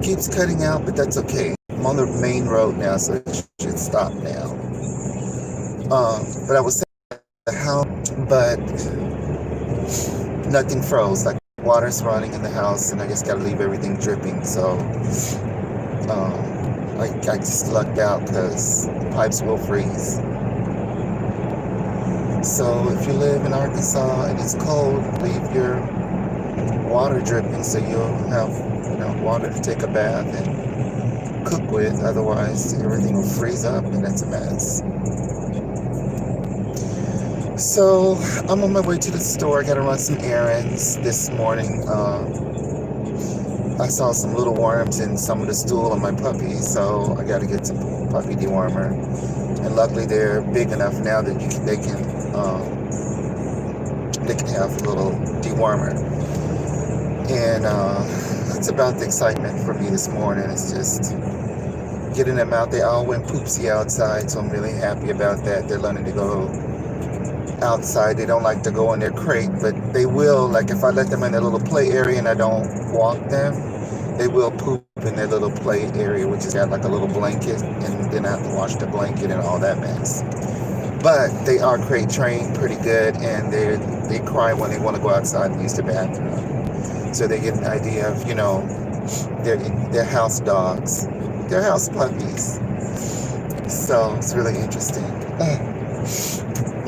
keeps cutting out, but that's okay. I'm on the main road now, so it should stop now. But I was saying the house, but nothing froze. Like water's running in the house, and I just gotta leave everything dripping. So I just lucked out because the pipes will freeze. So if you live in Arkansas and it's cold, leave your water dripping so you'll have water to take a bath and cook with. Otherwise, everything will freeze up and it's a mess. So I'm on my way to the store. I gotta run some errands this morning. I saw some little worms in some of the stool on my puppy, so I gotta get some puppy dewormer. And luckily, they're big enough now that they can have a little dewormer. And that's about the excitement for me this morning. It's just getting them out. They all went poopsie outside, so I'm really happy about that. They're learning to go outside. They don't like to go in their crate, but they will. Like if I let them in their little play area and I don't walk them, they will poop in their little play area, which has got like a little blanket, and then I have to wash the blanket and all that mess. But they are crate trained pretty good, and they cry when they want to go outside and use the bathroom. So they get an idea of, they're house dogs. They're house puppies. So it's really interesting. My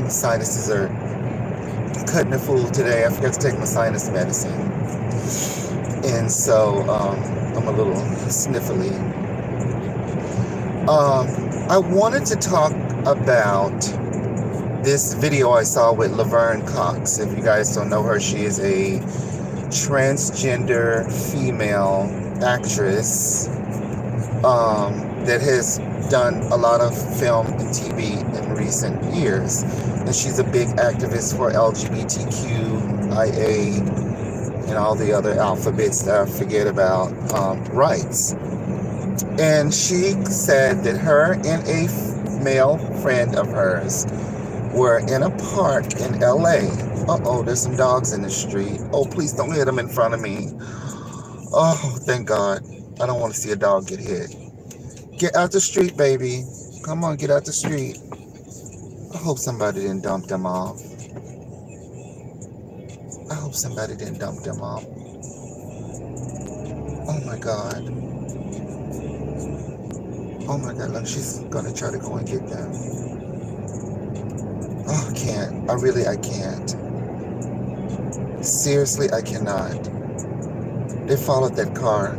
sinuses are cutting a fool today. I forgot to take my sinus medicine. And so I'm a little sniffly. I wanted to talk about this video I saw with Laverne Cox. If you guys don't know her, she is a transgender female actress that has done a lot of film and TV in recent years. And she's a big activist for LGBTQIA and all the other alphabets that I forget about rights. And she said that her and a male friend of hers were in a park in LA. Uh-oh, there's some dogs in the street. Oh, please don't hit them in front of me. Oh, thank God. I don't want to see a dog get hit. Get out the street, baby. Come on, get out the street. I hope somebody didn't dump them off. I hope somebody didn't dump them off. Oh my God. Oh my God, look, she's gonna try to go and get them. Oh, I can't. I can't. Seriously, I cannot. They followed that car.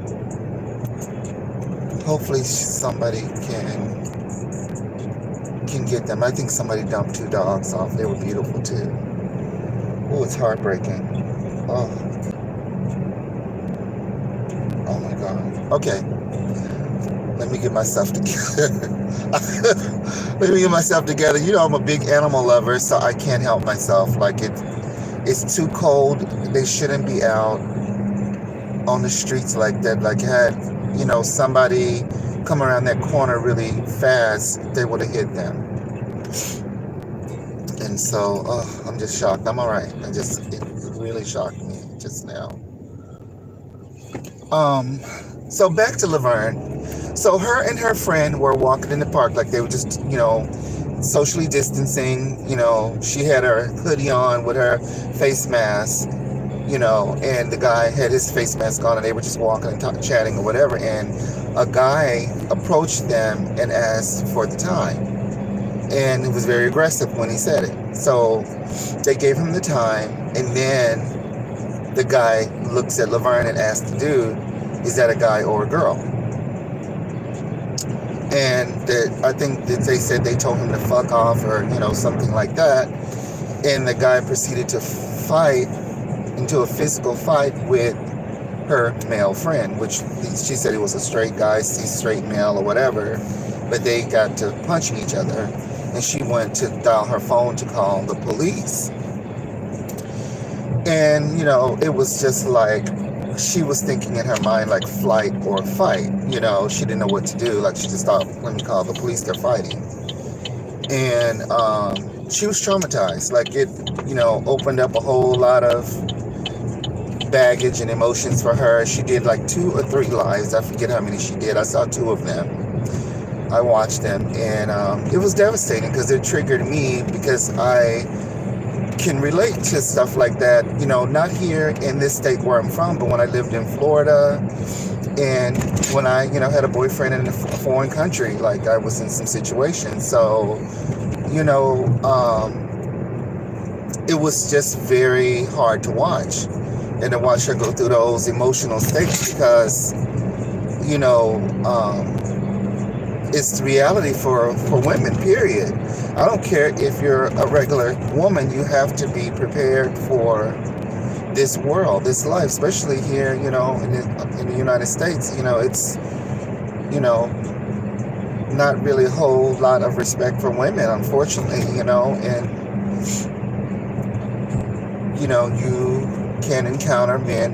Hopefully somebody can get them. I think somebody dumped 2 dogs off. They were beautiful too. Oh, it's heartbreaking. Oh my God. Okay. Let me get myself together. Let me get myself together. I'm a big animal lover, so I can't help myself. Like it's too cold. They shouldn't be out on the streets like that. Like had, somebody come around that corner really fast, they would have hit them. And so, I'm just shocked. I'm all right. It really shocked me just now. So back to Laverne. So her and her friend were walking in the park, like they were just, socially distancing. She had her hoodie on with her face mask, and the guy had his face mask on, and they were just walking and chatting or whatever. And a guy approached them and asked for the time. And it was very aggressive when he said it. So they gave him the time, and then the guy looks at Laverne and asks the dude, is that a guy or a girl? And I think that they said they told him to fuck off or, something like that. And the guy proceeded to fight into a physical fight with her male friend, which she said he was a straight guy, straight male or whatever. But they got to punching each other. And she went to dial her phone to call the police. And, it was just like, she was thinking in her mind like flight or fight. She didn't know what to do. Like she just thought, let me call the police, they're fighting. And she was traumatized. Like it, opened up a whole lot of baggage and emotions for her. She did like 2 or 3 lives. I forget how many she did. I saw 2 of them. I watched them, and it was devastating because it triggered me because I can relate to stuff like that. Not here in this state where I'm from, but when I lived in Florida, and when I, had a boyfriend in a foreign country, like I was in some situations. So, it was just very hard to watch, and to watch her go through those emotional states because, it's the reality for women, period. I don't care if you're a regular woman, you have to be prepared for this world, this life, especially here, in the United States. It's, not really a whole lot of respect for women, unfortunately, and, you can encounter men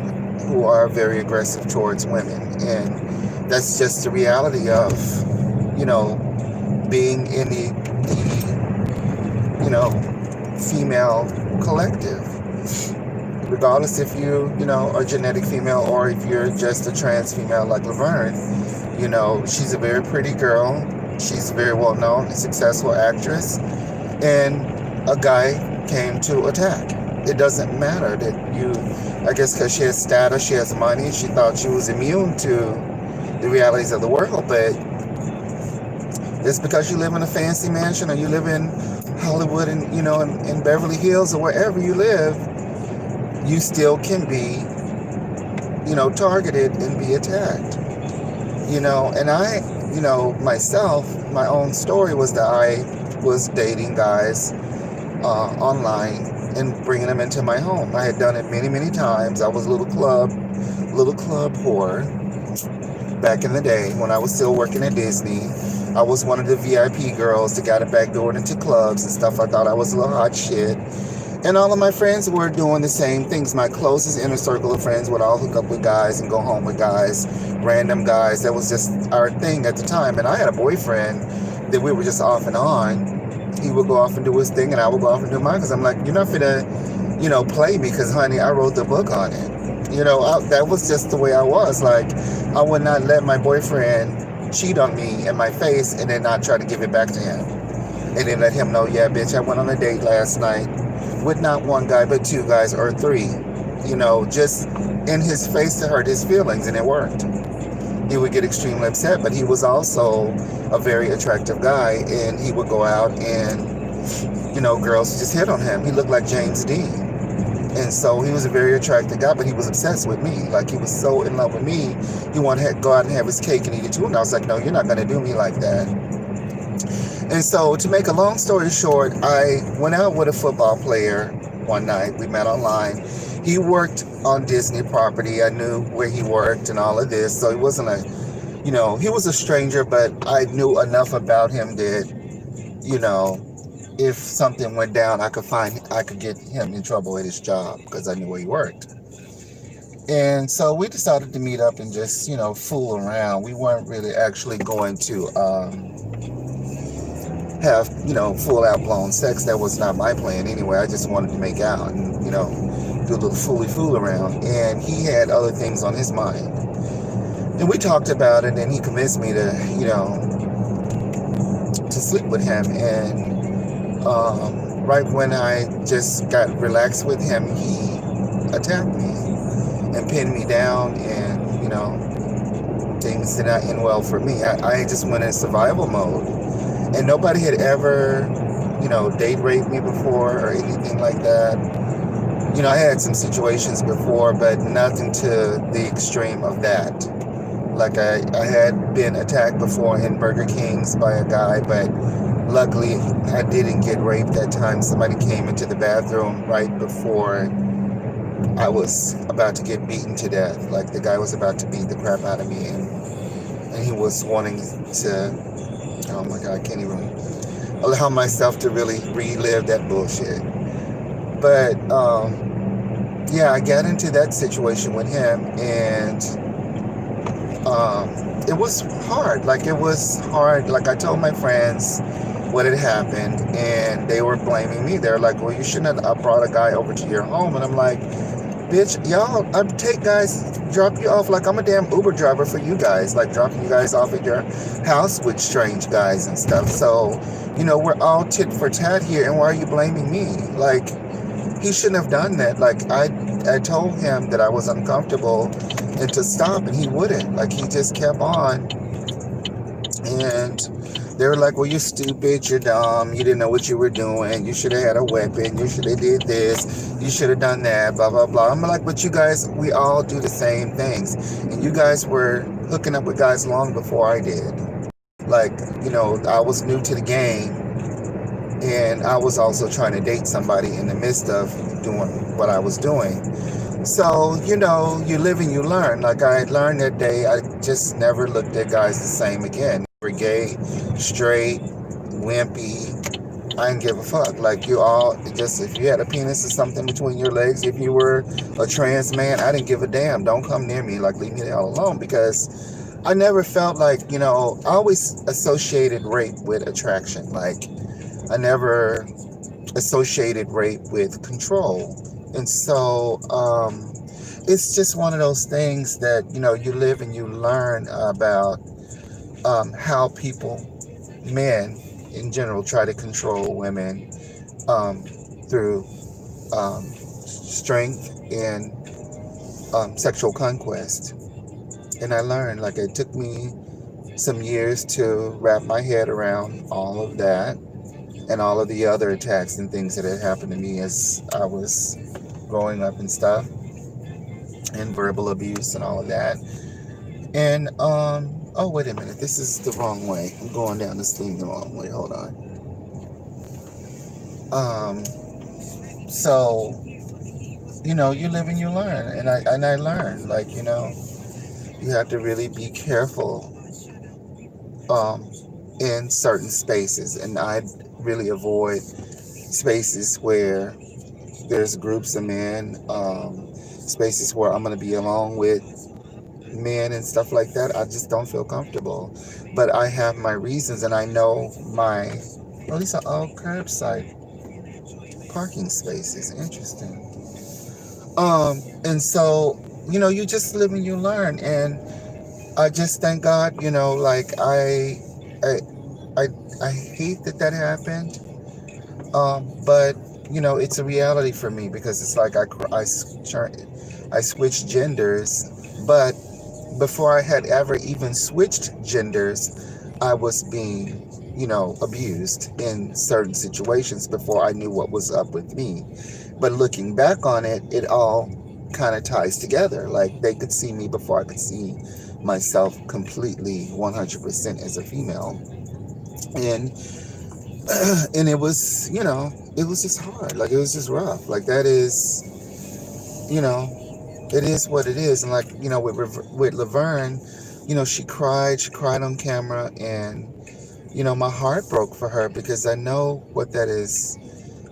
who are very aggressive towards women, and that's just the reality of, being in the female collective. Regardless if you, are genetic female or if you're just a trans female like Laverne, she's a very pretty girl. She's a very well-known and successful actress. And a guy came to attack. It doesn't matter that I guess because she has status, she has money, she thought she was immune to the realities of the world, but it's because you live in a fancy mansion or you live in Hollywood and, in Beverly Hills or wherever you live, you still can be, targeted and be attacked. And I, myself, my own story was that I was dating guys online and bringing them into my home. I had done it many, many times. I was a little club whore back in the day when I was still working at Disney. I was one of the VIP girls that got a backdoor into clubs and stuff. I thought I was a little hot shit. And all of my friends were doing the same things. My closest inner circle of friends would all hook up with guys and go home with guys, random guys. That was just our thing at the time. And I had a boyfriend that we were just off and on. He would go off and do his thing, and I would go off and do mine. Because I'm like, you're not finna, play me, because, honey, I wrote the book on it. That was just the way I was. Like, I would not let my boyfriend cheat on me in my face and then not try to give it back to him. And then let him know, yeah, bitch, I went on a date last night with not 1 guy, but 2 guys or 3. Just in his face to hurt his feelings, and it worked. He would get extremely upset, but he was also a very attractive guy, and he would go out and, girls would just hit on him. He looked like James Dean. And so he was a very attractive guy, but he was obsessed with me. Like, he was so in love with me, he wanted to go out and have his cake and eat it too. And I was like, no, you're not going to do me like that. And so, to make a long story short, I went out with a football player one night. We met online. He worked on Disney property. I knew where he worked and all of this. So he wasn't he was a stranger, but I knew enough about him that, if something went down, I could get him in trouble at his job because I knew where he worked. And so we decided to meet up and just, fool around. We weren't really actually going to have, full out blown sex. That was not my plan anyway. I just wanted to make out and, do a little fool around. And he had other things on his mind. And we talked about it, and he convinced me to, to sleep with him. And right when I just got relaxed with him, he attacked me and pinned me down, and, things did not end well for me. I just went in survival mode. And nobody had ever, date raped me before or anything like that. I had some situations before, but nothing to the extreme of that. Like, I had been attacked before in Burger King's by a guy, but luckily I didn't get raped that time. Somebody came into the bathroom right before I was about to get beaten to death. Like, the guy was about to beat the crap out of me, and he was wanting to, oh my God, I can't even allow myself to really relive that bullshit. But, I got into that situation with him, and it was hard. Like, I told my friends what had happened, and they were blaming me. They're like, well, you shouldn't have brought a guy over to your home. And I'm like, Bitch, y'all, I take guys, drop you off like I'm a damn Uber driver for you guys, like dropping you guys off at your house with strange guys and stuff. So, we're all tit for tat here, and why are you blaming me? Like, he shouldn't have done that. Like, I told him that I was uncomfortable and to stop, and he wouldn't. Like, he just kept on. And they were like, well, you're stupid, you're dumb, you didn't know what you were doing, you should have had a weapon, you should have did this, you should have done that, blah, blah, blah. I'm like, but you guys, we all do the same things. And you guys were hooking up with guys long before I did. Like, I was new to the game, and I was also trying to date somebody in the midst of doing what I was doing. So, you live and you learn. Like, I learned that day, I just never looked at guys the same again. Never gay, straight, wimpy. I didn't give a fuck. Like, you all, just if you had a penis or something between your legs, if you were a trans man, I didn't give a damn. Don't come near me. Like, leave me the hell alone. Because I never felt like, I always associated rape with attraction. Like, I never associated rape with control. And so it's just one of those things that, you live and you learn about how people, men in general, try to control women through strength and sexual conquest. And I learned, like, it took me some years to wrap my head around all of that and all of the other attacks and things that had happened to me as I was growing up and stuff, and verbal abuse and all of that. And oh, wait a minute, this is the wrong way. I'm going down this thing the wrong way. Hold on. So, you live and you learn, and I learned, like, you have to really be careful in certain spaces, and I really avoid spaces where there's groups of men, spaces where I'm going to be along with men and stuff like that. I just don't feel comfortable. But I have my reasons, and I know well, these are all curbside parking spaces. Interesting. And so, you just live and you learn. And I just thank God, like, I hate that happened. But it's a reality for me, because it's like I switched genders, but before I had ever even switched genders, I was being, abused in certain situations before I knew what was up with me. But looking back on it, it all kind of ties together. Like, they could see me before I could see myself completely 100% as a female. And it was, it was just hard. Like, it was just rough. Like, that is, it is what it is. And like, with Laverne, she cried on camera, and, my heart broke for her, because I know what that is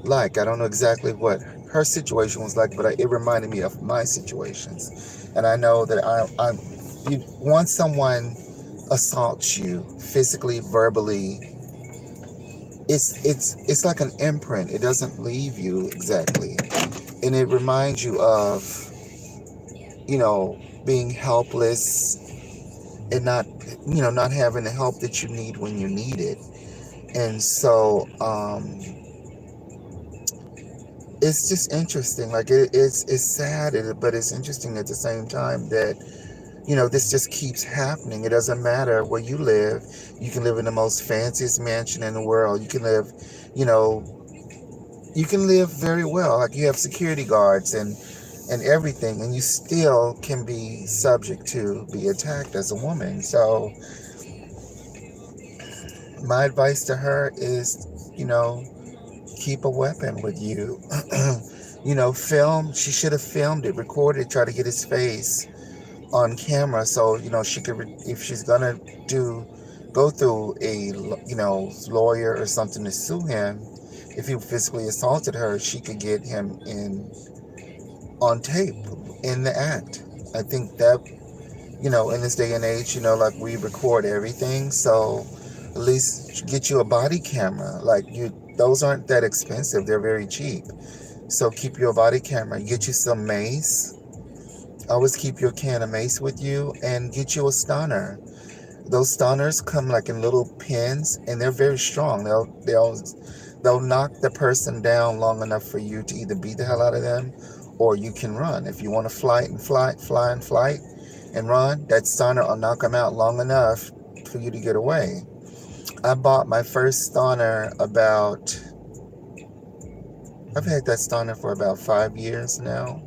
like. I don't know exactly what her situation was like, but it reminded me of my situations. And I know that once someone assaults you physically, verbally, it's like an imprint. It doesn't leave you exactly. And it reminds you of, being helpless and not having the help that you need when you need it. And so it's just interesting. Like, it's sad, but it's interesting at the same time that, this just keeps happening. It doesn't matter where you live. You can live in the most fanciest mansion in the world. You can live, very well. Like, you have security guards and everything, and you still can be subject to be attacked as a woman. So my advice to her is, keep a weapon with you. Film. She should have filmed it, recorded it, try to get his face on camera, so she could, if she's gonna go through a lawyer or something to sue him, if he physically assaulted her, she could get him on tape in the act. I think that in this day and age, like, we record everything, so at least get you a body camera. Like, those aren't that expensive, they're very cheap. So keep your body camera. Get you some mace. Always keep your can of mace with you, and get you a stunner. Those stunners come like in little pins, and they're very strong. They'll knock the person down long enough for you to either beat the hell out of them, or you can run. If you want to fly and run, that stunner will knock them out long enough for you to get away. I bought my first stunner about. I've had that stunner for about 5 years now,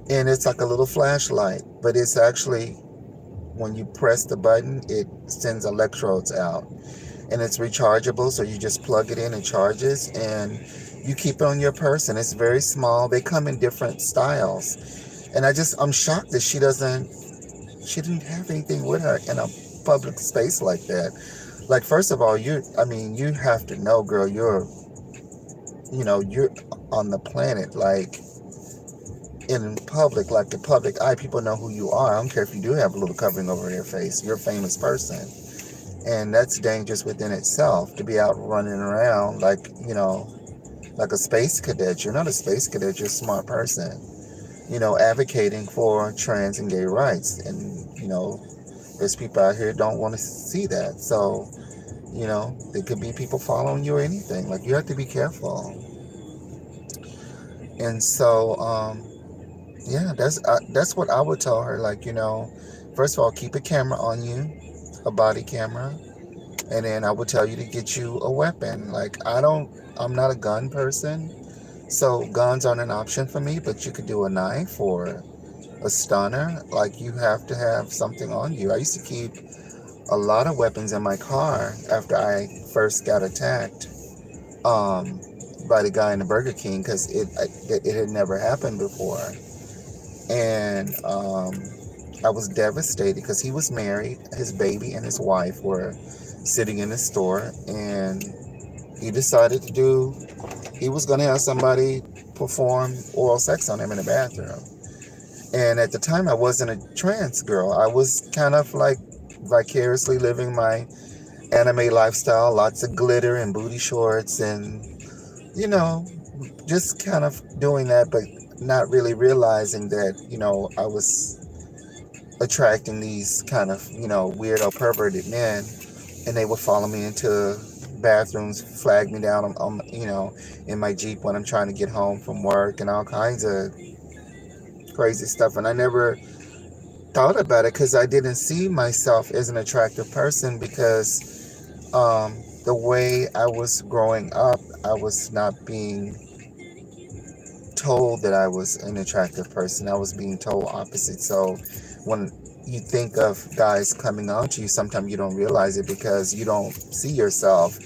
and it's like a little flashlight, but it's actually, when you press the button, it sends electrodes out, and it's rechargeable, so you just plug it in and charges, and you keep it on your person. It's very small. They come in different styles, and I'm shocked that she didn't have anything with her in a public space like that. Like, first of all, you have to know, girl, you're on the planet, like, in public, like the public eye, people know who you are. I don't care if you do have a little covering over your face. You're a famous person. And that's dangerous within itself, to be out running around like a space cadet. You're not a space cadet, you're a smart person, advocating for trans and gay rights. And, there's people out here don't want to see that. So, there could be people following you or anything. Like, you have to be careful. And so, yeah, that's what I would tell her. Like, first of all, keep a camera on you, a body camera, and then I would tell you to get you a weapon. Like, I'm not a gun person, so guns aren't an option for me. But you could do a knife or a stunner. Like, you have to have something on you. I used to keep a lot of weapons in my car after I first got attacked by the guy in the Burger King, because it had never happened before. And I was devastated because he was married. His baby and his wife were sitting in the store, and he decided he was going to have somebody perform oral sex on him in the bathroom. And at the time, I wasn't a trans girl. I was kind of like vicariously living my anime lifestyle, lots of glitter and booty shorts, and, just kind of doing that, but not really realizing that, I was attracting these kind of, weirdo perverted men, and they would follow me into bathrooms, flag me down in my Jeep when I'm trying to get home from work, and all kinds of crazy stuff. And I never thought about it because I didn't see myself as an attractive person, because the way I was growing up, I was not being told that I was an attractive person. I was being told opposite. So when you think of guys coming on to you, sometimes you don't realize it because you don't see yourself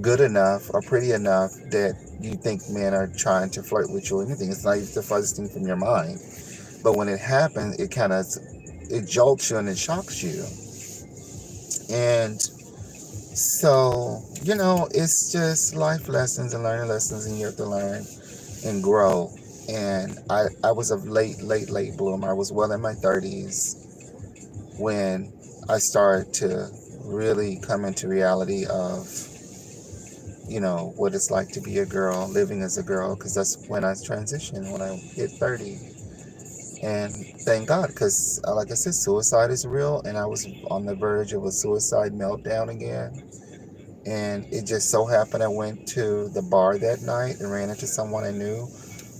good enough or pretty enough that you think men are trying to flirt with you or anything. It's not even the furthest thing from your mind. But when it happens, it jolts you and it shocks you. And so, it's just life lessons and learning lessons, and you have to learn and grow. And I was a late bloomer. I was well in my 30s when I started to really come into reality of, what it's like to be a girl, living as a girl, because that's when I transitioned, when I hit 30. And thank God, because like I said, suicide is real, and I was on the verge of a suicide meltdown again. And it just so happened I went to the bar that night and ran into someone I knew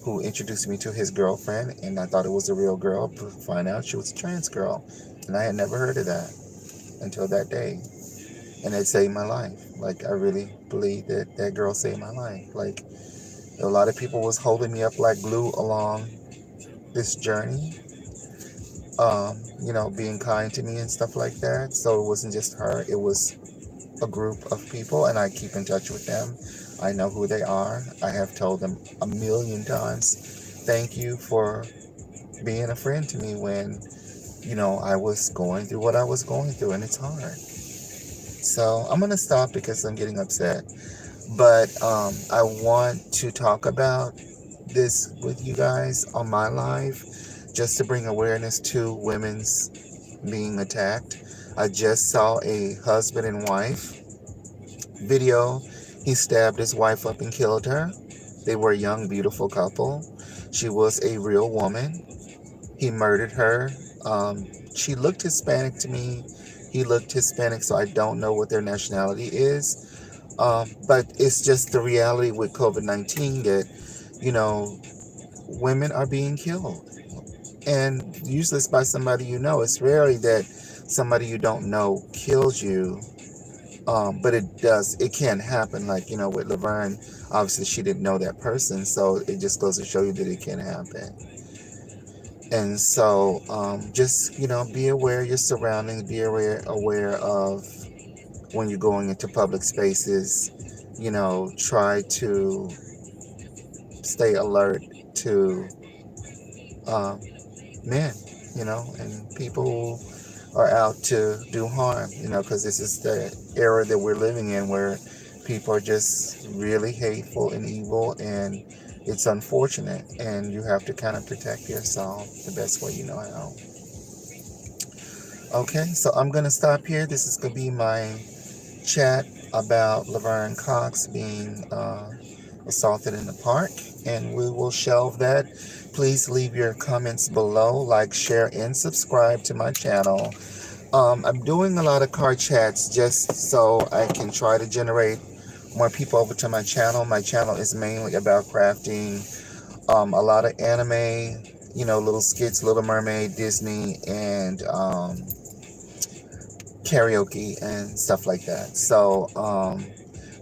who introduced me to his girlfriend, and I thought it was a real girl, to find out she was a trans girl. And I had never heard of that until that day. And it saved my life. Like, I really believe that girl saved my life. Like, a lot of people was holding me up like glue along this journey, being kind to me and stuff like that. So it wasn't just her, it was a group of people, and I keep in touch with them. I know who they are. I have told them a million times, thank you for being a friend to me when, I was going through what I was going through, and it's hard. So I'm going to stop because I'm getting upset. But I want to talk about this with you guys on my live, just to bring awareness to women's being attacked. I just saw a husband and wife video. He stabbed his wife up and killed her. They were a young, beautiful couple. She was a real woman. He murdered her. She looked Hispanic to me. He looked Hispanic, so I don't know what their nationality is. But it's just the reality with COVID-19 that, you know, women are being killed. And usually it's by somebody you know. It's rarely that somebody you don't know kills you. But it can happen. Like, with Laverne, obviously she didn't know that person. So it just goes to show you that it can happen. And so just, be aware of your surroundings, be aware of when you're going into public spaces, try to stay alert to um, men, and people who are out to do harm, because this is the era that we're living in where people are just really hateful and evil, and it's unfortunate, and you have to kind of protect yourself the best way you know how. Okay, so I'm going to stop here. This is going to be my chat about Laverne Cox being assaulted in the park, and we will shelve that. Please leave your comments below, like, share, and subscribe to my channel. I'm doing a lot of car chats just so I can try to generate more people over to my channel. My channel is mainly about crafting a lot of anime, little skits, Little Mermaid, Disney, and karaoke and stuff like that. So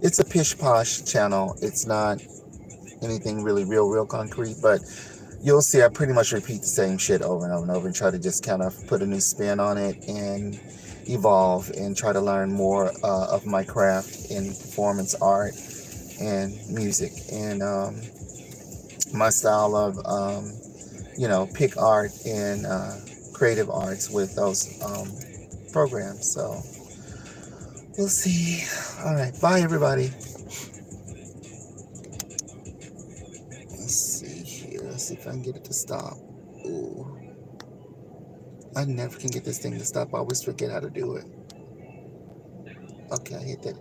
it's a pish posh channel. It's not anything really real concrete, but you'll see I pretty much repeat the same shit over and over and over and try to just kind of put a new spin on it and evolve and try to learn more of my craft in performance art and music and my style of pick art and creative arts with those programs. So we'll see. All right, bye everybody. Let's see here. Let's see if I can get it to stop. Ooh. I never can get this thing to stop. I always forget how to do it. Okay, I hit that